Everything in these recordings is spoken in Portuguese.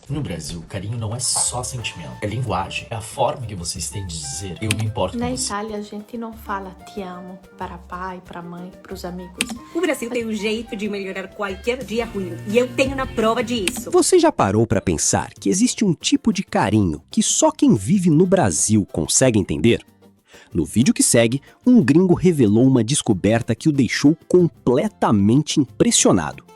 No Brasil, carinho não é só sentimento, é linguagem, é a forma que vocês têm de dizer eu me importo Na com você. Itália, a gente não fala te amo para pai, para mãe, para os amigos. O Brasil tem um jeito de melhorar qualquer dia ruim, e eu tenho na prova disso. Você já parou para pensar que existe um tipo de carinho que só quem vive no Brasil consegue entender? No vídeo que segue, um gringo revelou uma descoberta que o deixou completamente impressionado.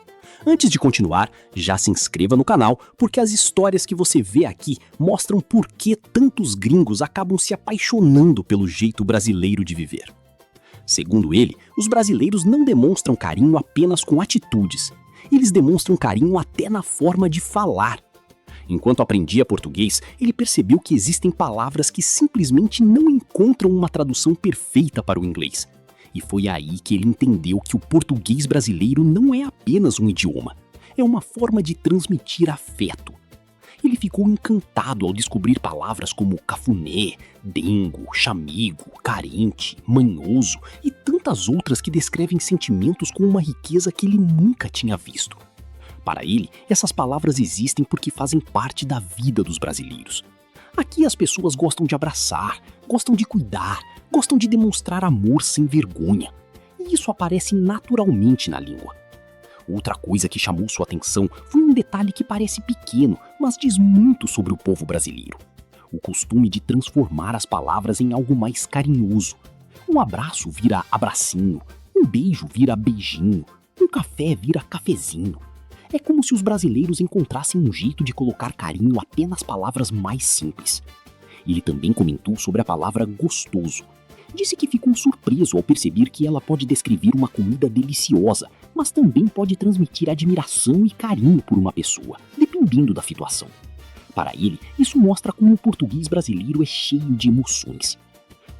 Antes de continuar, já se inscreva no canal, porque as histórias que você vê aqui mostram por que tantos gringos acabam se apaixonando pelo jeito brasileiro de viver. Segundo ele, os brasileiros não demonstram carinho apenas com atitudes. Eles demonstram carinho até na forma de falar. Enquanto aprendia português, ele percebeu que existem palavras que simplesmente não encontram uma tradução perfeita para o inglês. E foi aí que ele entendeu que o português brasileiro não é apenas um idioma, é uma forma de transmitir afeto. Ele ficou encantado ao descobrir palavras como cafuné, dengo, chamego, carente, manhoso e tantas outras que descrevem sentimentos com uma riqueza que ele nunca tinha visto. Para ele, essas palavras existem porque fazem parte da vida dos brasileiros. Aqui as pessoas gostam de abraçar, gostam de cuidar, gostam de demonstrar amor sem vergonha. E isso aparece naturalmente na língua. Outra coisa que chamou sua atenção foi um detalhe que parece pequeno, mas diz muito sobre o povo brasileiro. O costume de transformar as palavras em algo mais carinhoso. Um abraço vira abracinho, um beijo vira beijinho, um café vira cafezinho. É como se os brasileiros encontrassem um jeito de colocar carinho até nas palavras mais simples. Ele também comentou sobre a palavra gostoso. Disse que ficou surpreso ao perceber que ela pode descrever uma comida deliciosa, mas também pode transmitir admiração e carinho por uma pessoa, dependendo da situação. Para ele, isso mostra como o português brasileiro é cheio de emoções.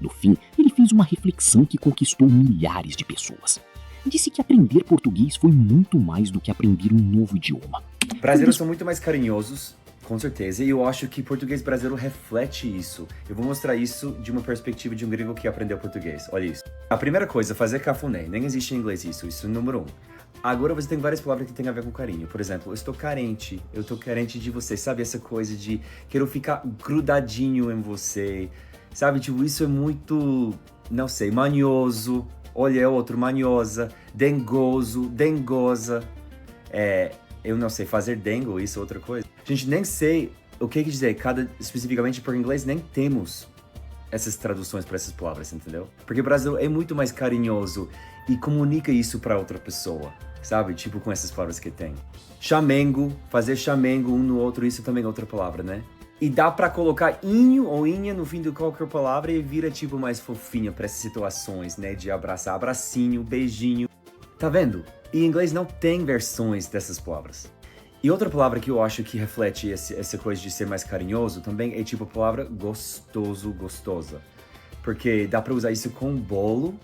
No fim, ele fez uma reflexão que conquistou milhares de pessoas. Disse que aprender português foi muito mais do que aprender um novo idioma. Brasileiros são muito mais carinhosos, com certeza, e eu acho que português brasileiro reflete isso. Eu vou mostrar isso de uma perspectiva de um gringo que aprendeu português. Olha isso. A primeira coisa, fazer cafuné. Nem existe em inglês isso é o número 1. Agora você tem várias palavras que tem a ver com carinho. Por exemplo, eu estou carente de você. Sabe essa coisa de quero ficar grudadinho em você. Sabe, tipo, isso é muito, não sei, manhoso. Olha, outro, manhosa, dengoso, dengosa. Eu não sei, fazer dengo, isso é outra coisa. A gente nem sei o que dizer, especificamente por inglês, nem temos essas traduções para essas palavras, entendeu? Porque o Brasil é muito mais carinhoso e comunica isso para outra pessoa, sabe? Tipo com essas palavras que tem. Chamengo, fazer chamengo um no outro, isso também é outra palavra, né? E dá pra colocar inho ou inha no fim de qualquer palavra e vira tipo mais fofinha pra essas situações, né? De abraçar, abracinho, beijinho. Tá vendo? E em inglês não tem versões dessas palavras. E outra palavra que eu acho que reflete essa coisa de ser mais carinhoso também é tipo a palavra gostoso, gostosa. Porque dá pra usar isso com bolo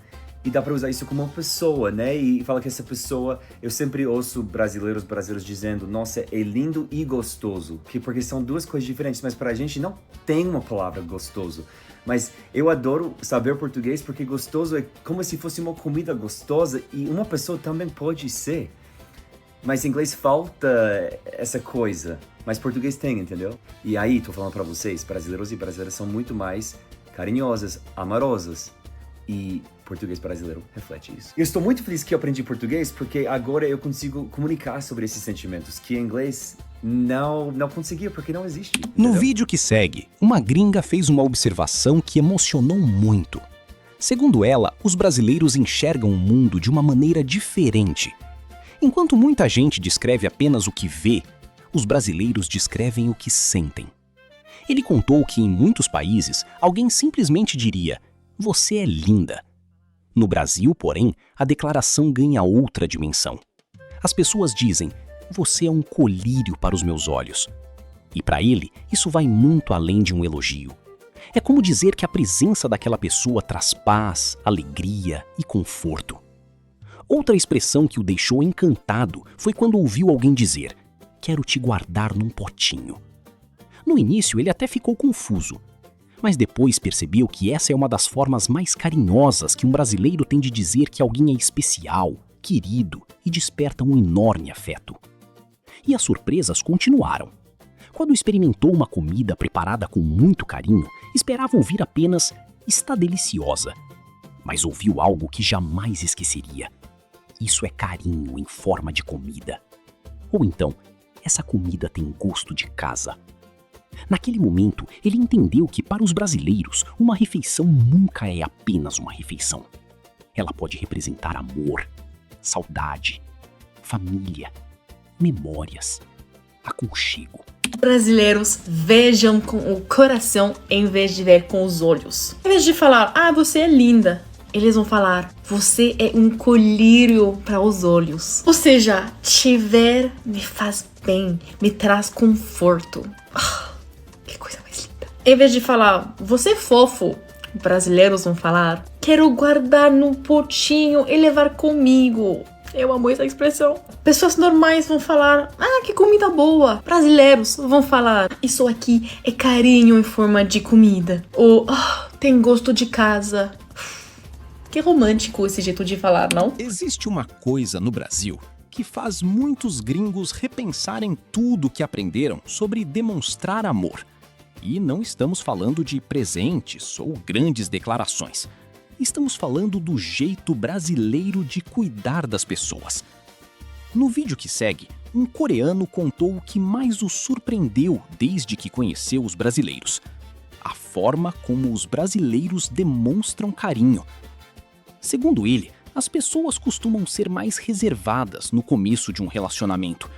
e dá pra usar isso com uma pessoa, né? E fala que essa pessoa, eu sempre ouço brasileiros dizendo, nossa, é lindo e gostoso. Porque são duas coisas diferentes, mas pra gente não tem uma palavra gostoso. Mas eu adoro saber português porque gostoso é como se fosse uma comida gostosa e uma pessoa também pode ser. Mas em inglês falta essa coisa, mas português tem, entendeu? E aí, tô falando pra vocês, brasileiros e brasileiras são muito mais carinhosas, amorosas. E português brasileiro reflete isso. Eu estou muito feliz que eu aprendi português porque agora eu consigo comunicar sobre esses sentimentos que em inglês não conseguia porque não existe. Entendeu? No vídeo que segue, uma gringa fez uma observação que emocionou muito. Segundo ela, os brasileiros enxergam o mundo de uma maneira diferente. Enquanto muita gente descreve apenas o que vê, os brasileiros descrevem o que sentem. Ele contou que em muitos países, alguém simplesmente diria: "Você é linda". No Brasil, porém, a declaração ganha outra dimensão. As pessoas dizem: "Você é um colírio para os meus olhos". E para ele, isso vai muito além de um elogio. É como dizer que a presença daquela pessoa traz paz, alegria e conforto. Outra expressão que o deixou encantado foi quando ouviu alguém dizer: "Quero te guardar num potinho". No início, ele até ficou confuso. Mas depois percebeu que essa é uma das formas mais carinhosas que um brasileiro tem de dizer que alguém é especial, querido e desperta um enorme afeto. E as surpresas continuaram. Quando experimentou uma comida preparada com muito carinho, esperava ouvir apenas "está deliciosa", mas ouviu algo que jamais esqueceria. Isso é carinho em forma de comida. Ou então, essa comida tem gosto de casa. Naquele momento, ele entendeu que para os brasileiros, uma refeição nunca é apenas uma refeição. Ela pode representar amor, saudade, família, memórias, aconchego. Brasileiros vejam com o coração em vez de ver com os olhos. Em vez de falar, você é linda, eles vão falar, você é um colírio para os olhos. Ou seja, te ver me faz bem, me traz conforto. Que coisa mais linda. Em vez de falar, você é fofo, brasileiros vão falar, quero guardar num potinho e levar comigo. Eu amo essa expressão. Pessoas normais vão falar, que comida boa. Brasileiros vão falar, isso aqui é carinho em forma de comida. Ou, tem gosto de casa. Que romântico esse jeito de falar, não? Existe uma coisa no Brasil que faz muitos gringos repensarem tudo que aprenderam sobre demonstrar amor. E não estamos falando de presentes ou grandes declarações. Estamos falando do jeito brasileiro de cuidar das pessoas. No vídeo que segue, um coreano contou o que mais o surpreendeu desde que conheceu os brasileiros: a forma como os brasileiros demonstram carinho. Segundo ele, as pessoas costumam ser mais reservadas no começo de um relacionamento.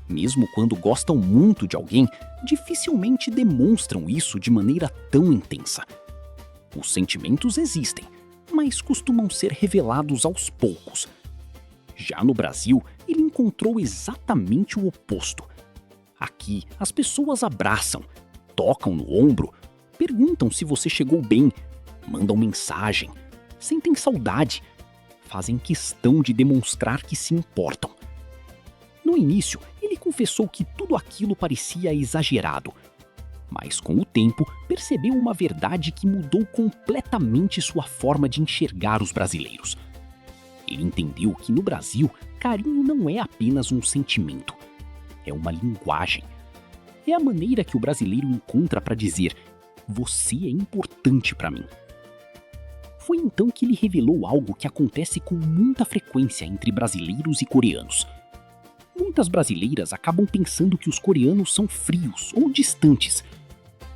Mesmo quando gostam muito de alguém, dificilmente demonstram isso de maneira tão intensa. Os sentimentos existem, mas costumam ser revelados aos poucos. Já no Brasil, ele encontrou exatamente o oposto. Aqui, as pessoas abraçam, tocam no ombro, perguntam se você chegou bem, mandam mensagem, sentem saudade, fazem questão de demonstrar que se importam. No início, ele confessou que tudo aquilo parecia exagerado, mas com o tempo percebeu uma verdade que mudou completamente sua forma de enxergar os brasileiros. Ele entendeu que no Brasil, carinho não é apenas um sentimento, é uma linguagem. É a maneira que o brasileiro encontra para dizer: você é importante para mim. Foi então que ele revelou algo que acontece com muita frequência entre brasileiros e coreanos. Muitas brasileiras acabam pensando que os coreanos são frios ou distantes,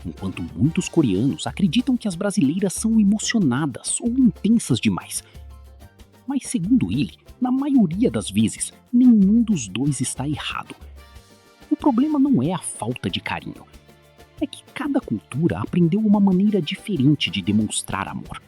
enquanto muitos coreanos acreditam que as brasileiras são emocionadas ou intensas demais. Mas segundo ele, na maioria das vezes, nenhum dos dois está errado. O problema não é a falta de carinho. É que cada cultura aprendeu uma maneira diferente de demonstrar amor.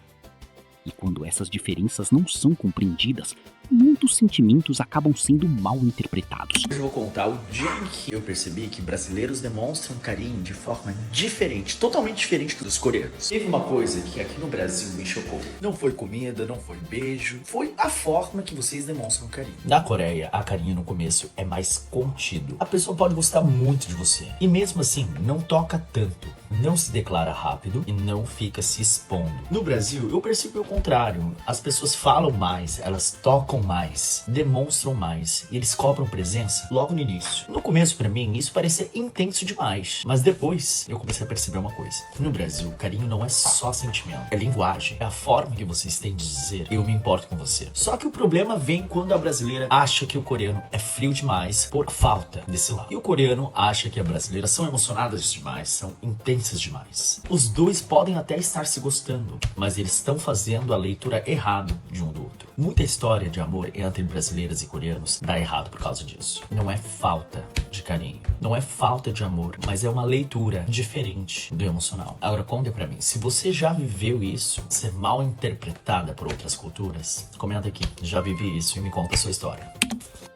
E quando essas diferenças não são compreendidas, muitos sentimentos acabam sendo mal interpretados. Hoje eu vou contar o dia em que eu percebi que brasileiros demonstram carinho de forma diferente, totalmente diferente dos coreanos. Teve uma coisa que aqui no Brasil me chocou. Não foi comida, não foi beijo, foi a forma que vocês demonstram carinho. Na Coreia, a carinho no começo é mais contido. A pessoa pode gostar muito de você e mesmo assim não toca tanto, não se declara rápido e não fica se expondo. No Brasil, eu percebo o contrário. As pessoas falam mais, elas tocam mais, demonstram mais e eles cobram presença logo no início. No começo, pra mim, isso parecia intenso demais, mas depois eu comecei a perceber uma coisa. No Brasil, carinho não é só sentimento, é linguagem, é a forma que vocês têm de dizer eu me importo com você. Só que o problema vem quando a brasileira acha que o coreano é frio demais por falta desse lado. E o coreano acha que as brasileiras são emocionadas demais, são intensas demais. Os dois podem até estar se gostando, mas eles estão fazendo a leitura errada de um do outro. Muita história de amor entre brasileiras e coreanos dá errado por causa disso. Não é falta de carinho, não é falta de amor, mas é uma leitura diferente do emocional. Agora conta pra mim, se você já viveu isso, ser mal interpretada por outras culturas, comenta aqui, já vivi isso e me conta a sua história.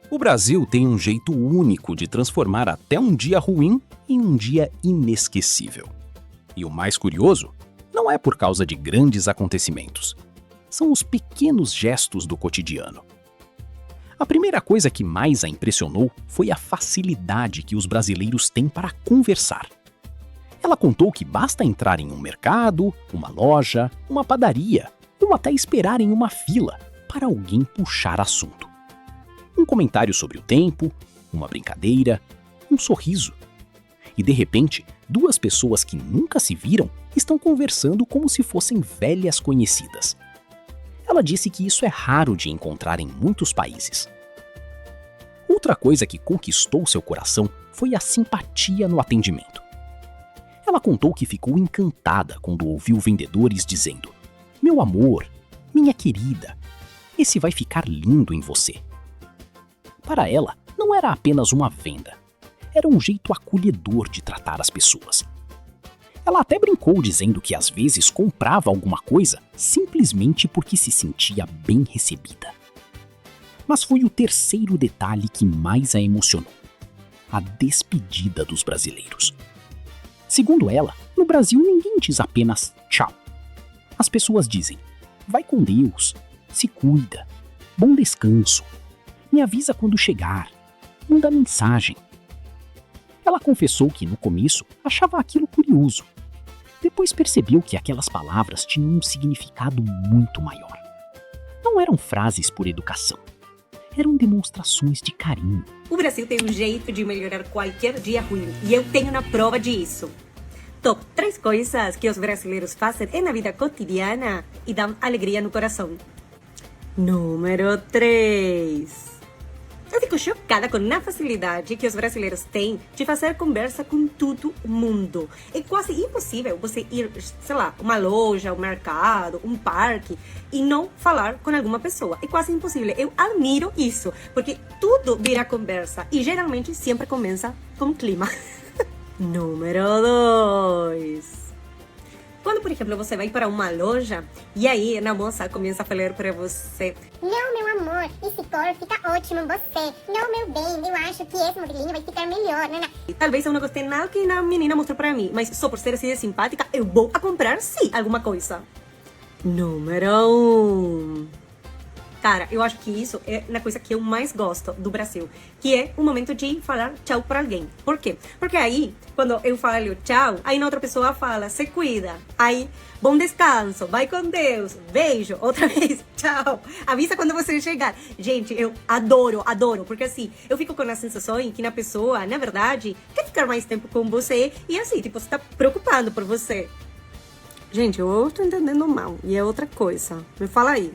O Brasil tem um jeito único de transformar até um dia ruim em um dia inesquecível. E o mais curioso, não é por causa de grandes acontecimentos. São os pequenos gestos do cotidiano. A primeira coisa que mais a impressionou foi a facilidade que os brasileiros têm para conversar. Ela contou que basta entrar em um mercado, uma loja, uma padaria, ou até esperar em uma fila para alguém puxar assunto. Um comentário sobre o tempo, uma brincadeira, um sorriso. E de repente, duas pessoas que nunca se viram estão conversando como se fossem velhas conhecidas. Ela disse que isso é raro de encontrar em muitos países. Outra coisa que conquistou seu coração foi a simpatia no atendimento. Ela contou que ficou encantada quando ouviu vendedores dizendo: "Meu amor, minha querida, esse vai ficar lindo em você." Para ela, não era apenas uma venda. Era um jeito acolhedor de tratar as pessoas. Ela até brincou dizendo que às vezes comprava alguma coisa simplesmente porque se sentia bem recebida. Mas foi o terceiro detalhe que mais a emocionou: a despedida dos brasileiros. Segundo ela, no Brasil ninguém diz apenas tchau. As pessoas dizem: "Vai com Deus, se cuida, bom descanso, me avisa quando chegar, manda mensagem." Ela confessou que no começo achava aquilo curioso. Depois percebeu que aquelas palavras tinham um significado muito maior. Não eram frases por educação. Eram demonstrações de carinho. O Brasil tem um jeito de melhorar qualquer dia ruim e eu tenho na prova disso. Top 3 coisas que os brasileiros fazem na vida cotidiana e dão alegria no coração. Número 3. Eu fico chocada com a facilidade que os brasileiros têm de fazer conversa com todo mundo. É quase impossível você ir, sei lá, uma loja, um mercado, um parque e não falar com alguma pessoa. É quase impossível. Eu admiro isso, porque tudo vira conversa e geralmente sempre começa com clima. Número 2. Quando, por exemplo, você vai para uma loja e aí a moça começa a falar para você: "Não, meu amor, esse cor fica ótimo em você. Não, meu bem, eu acho que esse modelinho vai ficar melhor." Talvez eu não gostei nada que a menina mostrou para mim, mas só por ser assim de simpática, eu vou a comprar sim alguma coisa. Número 1. Cara, eu acho que isso é a coisa que eu mais gosto do Brasil, que é o momento de falar tchau para alguém. Por quê? Porque aí, quando eu falo tchau, aí na outra pessoa fala: "Se cuida." Aí, "Bom descanso, vai com Deus, beijo." Outra vez, "Tchau, avisa quando você chegar." Gente, eu adoro, porque assim, eu fico com a sensação em que a pessoa, na verdade, quer ficar mais tempo com você e assim, tipo, você tá preocupado por você. Gente, eu tô entendendo mal, e é outra coisa. Me fala aí.